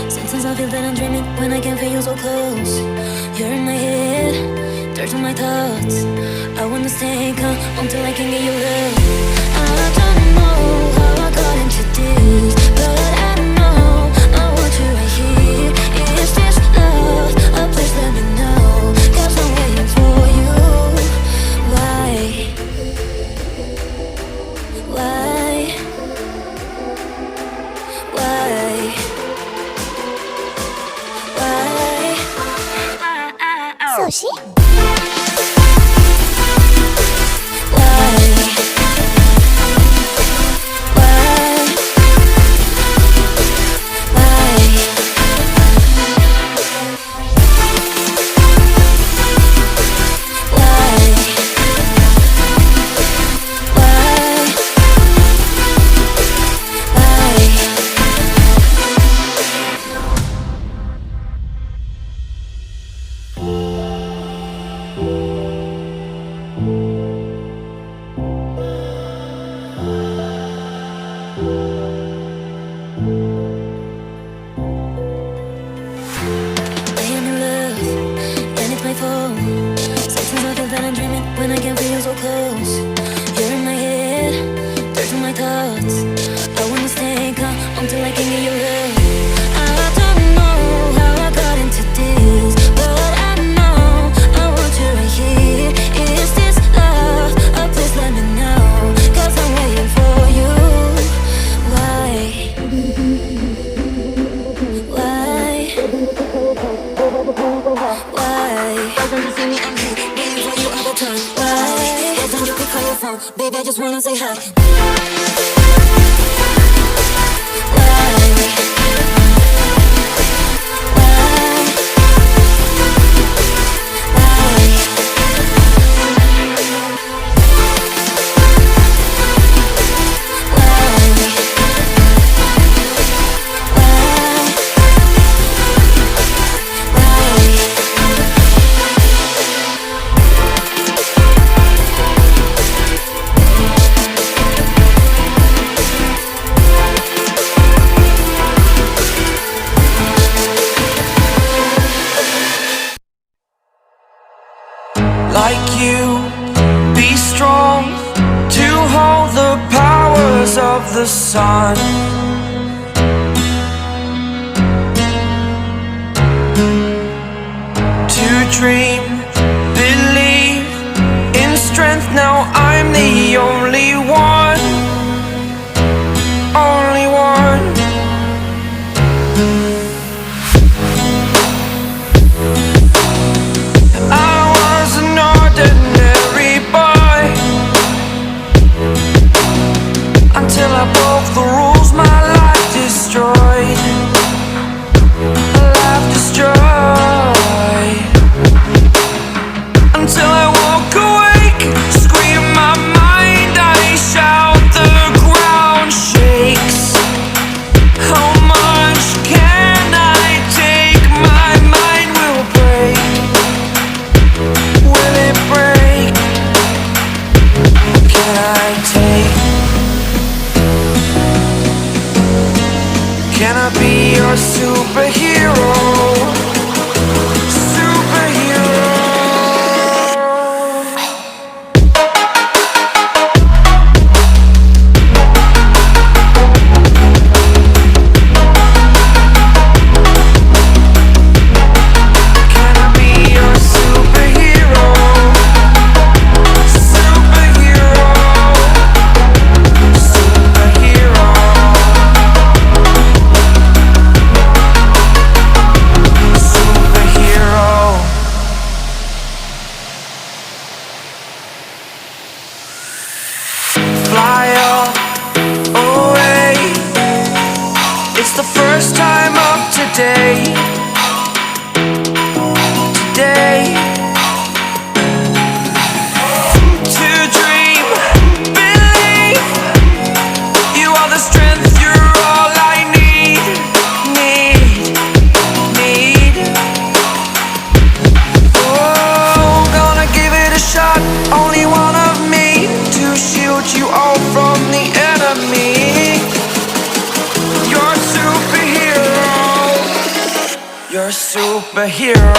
Sometimes I feel that I'm dreaming when I can feel you so close. You're in my head, dirt on my thoughts. I wanna stay calm until I can get you love. I don't know how I got into this, but I know I want you right here. Is this love? Oh, please let me know, 'cause I'm waiting for you. Why? Why? Why? Sushi? Why? Like you, be strong to hold the powers of the sun. To dream, believe in strength. Now I'm the only one, only one. Until I broke the rules, my life destroyed. Life destroyed. Until I walk awake, scream my mind, I shout, the ground shakes. How much can I take? My mind will break. Will it break? Can I take? Can I be your superhero? Superhero. Can I be your superhero? Superhero. Superhero. Fly away. It's the first time of today. Today. To dream, believe. You are the strength, you're all I need. Need. Oh, gonna give it a shot. Only one of me to shield you all from the enemy. You're a superhero. You're a superhero.